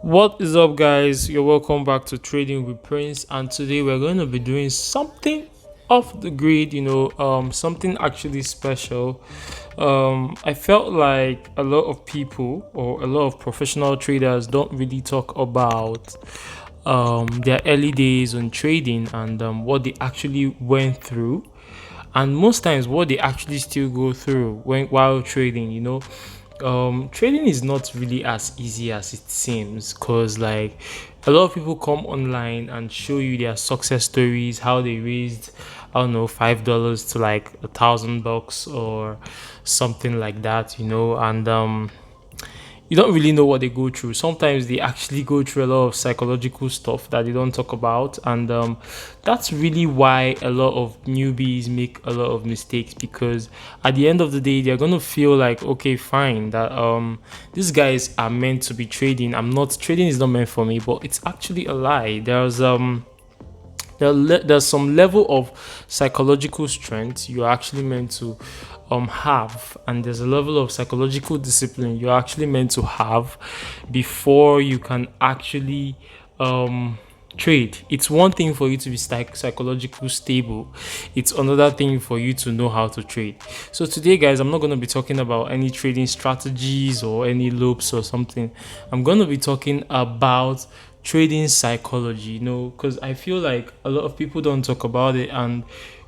What is up, guys? You're welcome back to Trading with Prince, and today we're going to be doing something off the grid, something actually special. I felt like a lot of people or a lot of professional traders don't really talk about their early days on trading and what they actually went through, and most times what they actually still go through while trading. Trading is not really as easy as it seems, because like a lot of people come online and show you their success stories, how they raised, I don't know, $5 to like $1,000 or something like that, and you don't really know what they go through. Sometimes they actually go through a lot of psychological stuff that they don't talk about, and that's really why a lot of newbies make a lot of mistakes. Because at the end of the day, they're gonna feel like, okay, fine, that these guys are meant to be trading. Trading is not meant for me, but it's actually a lie. There's some level of psychological strength you're actually meant to have, and there's a level of psychological discipline you're actually meant to have before you can actually trade. It's one thing for you to be psychologically stable, it's another thing for you to know how to trade. So today, guys, I'm not going to be talking about any trading strategies or any loops or something. I'm going to be talking about trading psychology, because I feel like a lot of people don't talk about it, and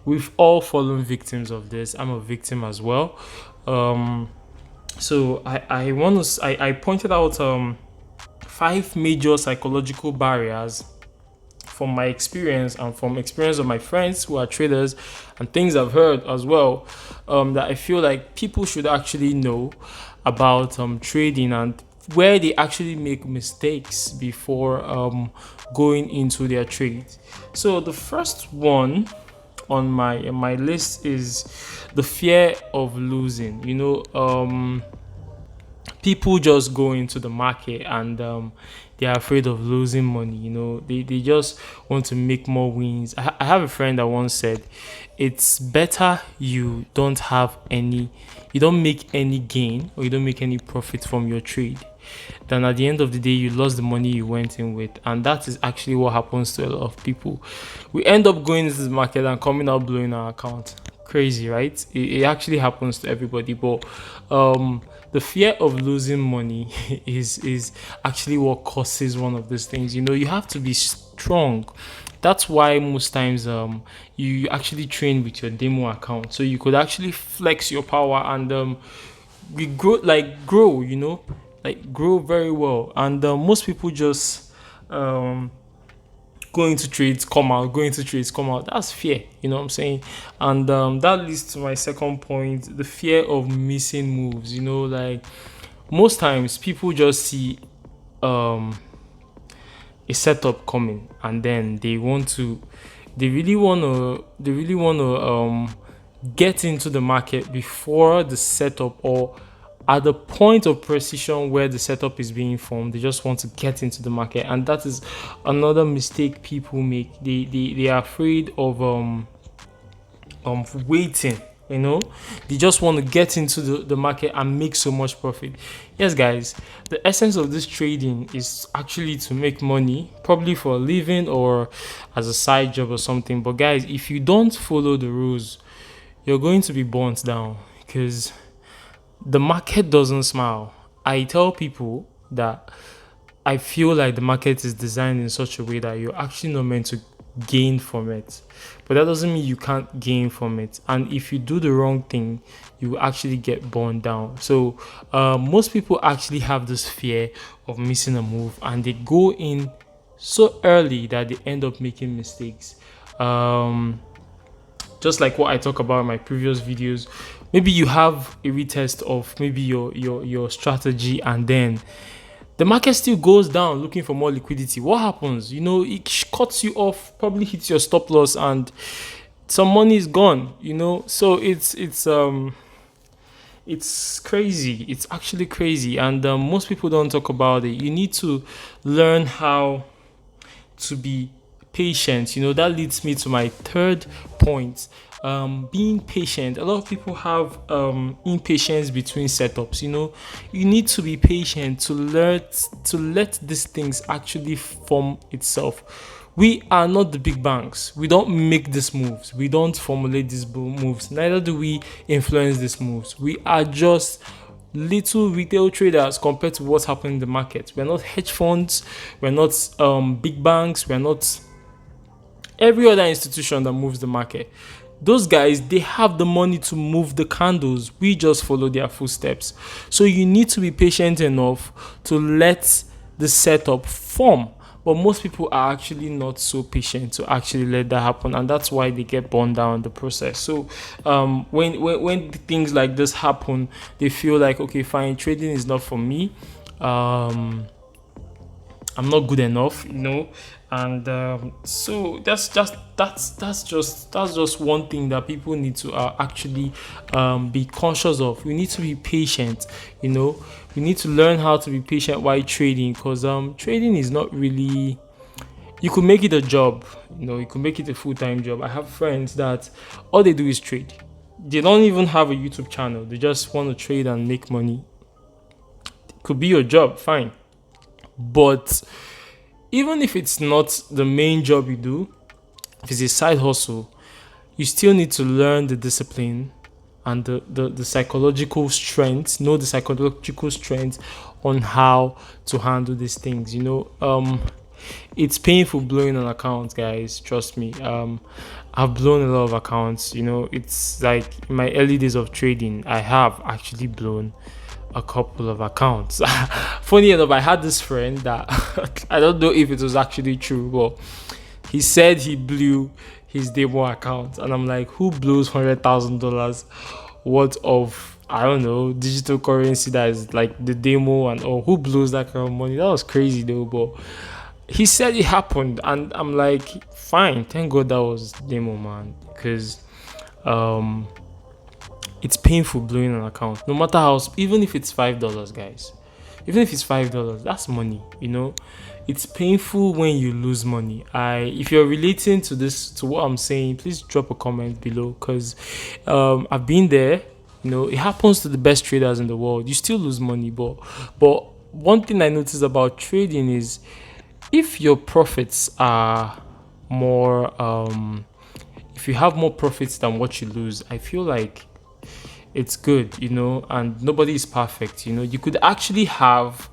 we've all fallen victims of this. I'm a victim as well. I pointed out five major psychological barriers from my experience and from experience of my friends who are traders, and things I've heard as well, that I feel like people should actually know about trading, and where they actually make mistakes before going into their trade. So the first one on my list is the fear of losing. People just go into the market and they're afraid of losing money. They just want to make more wins. I have a friend that once said it's better you don't make any gain, or you don't make any profit from your trade, than at the end of the day you lost the money you went in with. And that is actually what happens to a lot of people. We end up going into the market and coming out blowing our account. Crazy, right? It actually happens to everybody. But the fear of losing money is actually what causes one of these things. You have to be strong. That's why most times you actually train with your demo account, so you could actually flex your power and we grow very well. And most people just go into trades, come out, go into trades, come out. That's fear, you know what I'm saying? And that leads to my second point, the fear of missing moves. Like most times people just see um a setup coming, and then they really want to get into the market before the setup, or at the point of precision where the setup is being formed. They just want to get into the market, and that is another mistake people make. They are afraid of waiting. They just want to get into the market and make so much profit. Yes, guys, the essence of this trading is actually to make money, probably for a living or as a side job or something. But guys, if you don't follow the rules, you're going to be burnt down, because the market doesn't smile. I tell people that I feel like the market is designed in such a way that you're actually not meant to gain from it. But that doesn't mean you can't gain from it. And if you do the wrong thing, you will actually get burned down. So most people actually have this fear of missing a move, and they go in so early that they end up making mistakes. Just like what I talk about in my previous videos. Maybe you have a retest of maybe your strategy, and then the market still goes down looking for more liquidity. What happens? It cuts you off, probably hits your stop loss, and some money is gone. So it's crazy. It's actually crazy, and most people don't talk about it. You need to learn how to be patient. That leads me to my third point, being patient. A lot of people have impatience between setups. You need to be patient to let these things actually form itself. We are not the big banks. We don't make these moves. We don't formulate these moves. Neither do we influence these moves. We are just little retail traders compared to what's happening in the market. We're not hedge funds. We're not big banks. We're not every other institution that moves the market. Those guys, they have the money to move the candles. We just follow their footsteps. So you need to be patient enough to let the setup form. But most people are actually not so patient to actually let that happen, and that's why they get burned down in the process. So when things like this happen, they feel like, okay, fine, trading is not for me. I'm not good enough, and so that's just one thing that people need to actually be conscious of. We need to be patient, we need to learn how to be patient while trading, because trading is not really, you could make it a job, you could make it a full-time job. I have friends that all they do is trade. They don't even have a YouTube channel. They just want to trade and make money. It could be your job, fine. But even if it's not the main job you do, if it's a side hustle, you still need to learn the discipline and the psychological strength, know the psychological strength on how to handle these things. It's painful blowing an account, guys. Trust me. I've blown a lot of accounts. It's like in my early days of trading, I have actually blown a couple of accounts. Funny enough, I had this friend that I don't know if it was actually true, but he said he blew his demo account, and I'm like, who blows $100,000 worth of, I don't know, digital currency that is like the demo, and or who blows that kind of money? That was crazy though, but he said it happened, and I'm like, fine, thank God that was demo, man, because it's painful blowing an account. No matter how, even if it's $5, guys, even if it's $5, that's money. It's painful when you lose money. If you're relating to this, to what I'm saying, please drop a comment below, because I've been there. It happens to the best traders in the world. You still lose money, but one thing I noticed about trading is, if your profits are more, if you have more profits than what you lose, I feel like it's good, and nobody is perfect. You could actually have,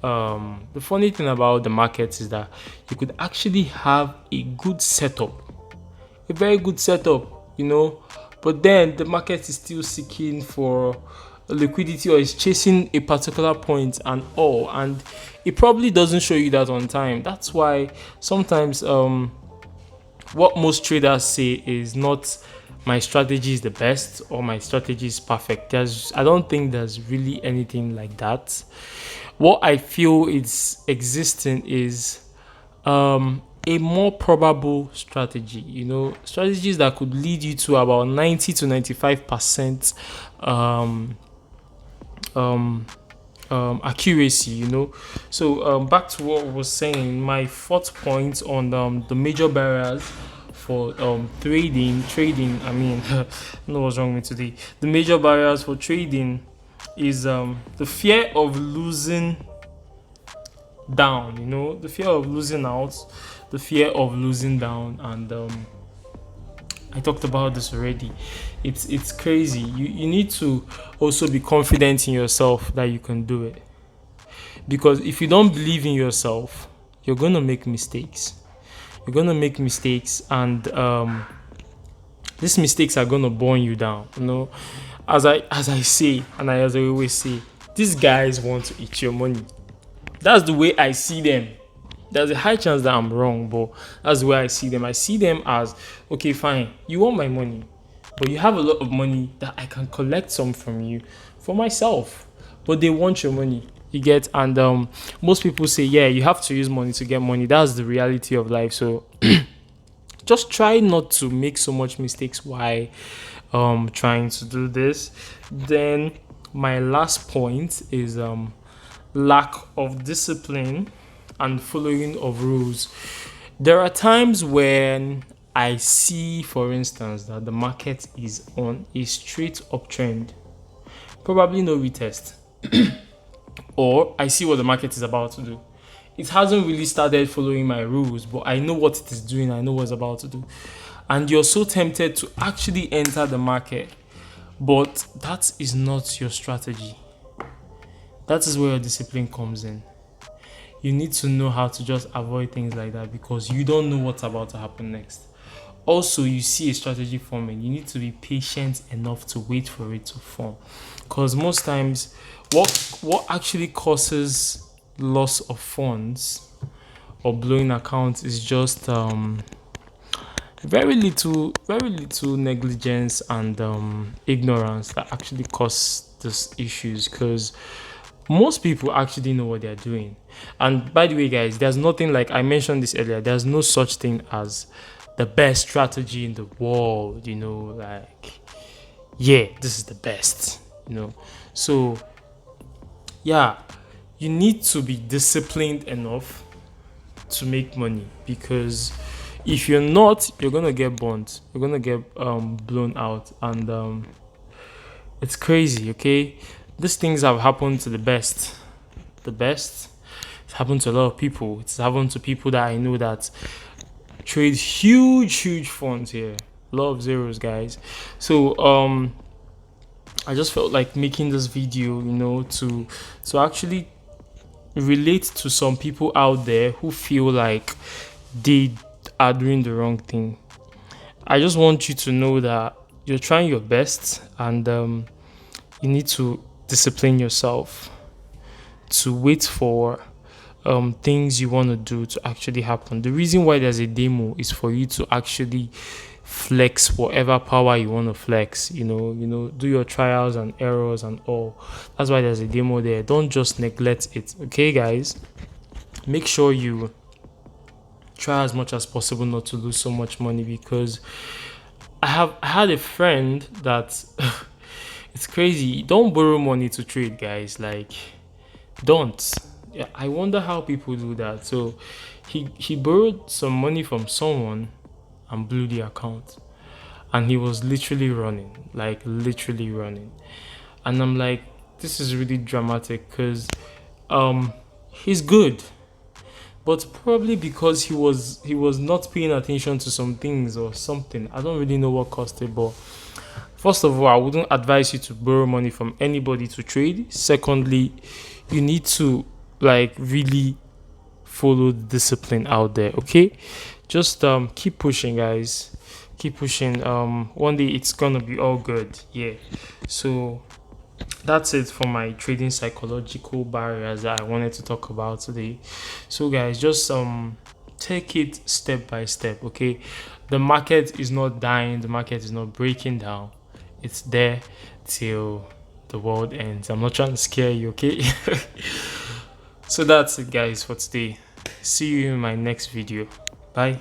the funny thing about the markets is that you could actually have a good setup, a very good setup, but then the market is still seeking for liquidity, or is chasing a particular point and all, and it probably doesn't show you that on time. That's why sometimes what most traders say is not, my strategy is the best or my strategy is perfect. I don't think there's really anything like that. What I feel is existing is a more probable strategy, strategies that could lead you to about 90 to 95% accuracy. So back to what I was saying, my fourth point on the major barriers for trading. I mean, I don't know what's wrong with today. The major barriers for trading is the fear of losing down. The fear of losing out, the fear of losing down, and I talked about this already. It's crazy. You need to also be confident in yourself that you can do it, because if you don't believe in yourself, you're gonna make mistakes. And these mistakes are gonna burn you down. As I say, and as I always say, these guys want to eat your money. That's the way I see them. There's a high chance that I'm wrong, but that's the way I see them. I see them as, okay, fine, you want my money, but you have a lot of money that I can collect some from you for myself, but they want your money. You get? And most people say, yeah, you have to use money to get money. That's the reality of life. So just try not to make so much mistakes while trying to do this. Then my last point is lack of discipline and following of rules. There are times when I see, for instance, that the market is on a straight uptrend, probably no retest, or I see what the market is about to do. It hasn't really started following my rules, but I know what it is doing, I know what it's about to do. And you're so tempted to actually enter the market, but that is not your strategy. That is where your discipline comes in. You need to know how to just avoid things like that because you don't know what's about to happen next. Also, you see a strategy forming, you need to be patient enough to wait for it to form. Because most times, what actually causes loss of funds or blowing accounts is just very little negligence and ignorance that actually cause these issues. Because most people actually know what they're doing. And by the way, guys, there's nothing, like I mentioned this earlier, there's no such thing as the best strategy in the world, like, yeah, this is the best. So, yeah, you need to be disciplined enough to make money because if you're not, you're gonna get burnt, you're gonna get blown out, and it's crazy. Okay, these things have happened to the best. It's happened to a lot of people. It's happened to people that I know that trade huge funds here. A lot of zeros, guys. So I just felt like making this video, to actually relate to some people out there who feel like they are doing the wrong thing. I just want you to know that you're trying your best, and you need to discipline yourself to wait for things you want to do to actually happen. The reason why there's a demo is for you to actually flex whatever power you want to flex. Do your trials and errors and all. That's why there's a demo there. Don't just neglect it. Okay, guys. Make sure you try as much as possible not to lose so much money because I had a friend that it's crazy. Don't borrow money to trade, guys. Like, don't. Yeah, I wonder how people do that. So he borrowed some money from someone and blew the account. And he was literally running, like literally running. And I'm like, this is really dramatic because he's good. But probably because he was not paying attention to some things or something. I don't really know what caused it, but first of all, I wouldn't advise you to borrow money from anybody to trade. Secondly, you need to like really follow the discipline out there. Okay, just keep pushing, guys. Keep pushing. One day it's gonna be all good. Yeah. So that's it for my trading psychological barriers that I wanted to talk about today. So guys, just take it step by step. Okay, the market is not dying. The market is not breaking down. It's there till the world ends. I'm not trying to scare you. Okay. So that's it, guys, for today. See you in my next video. Bye.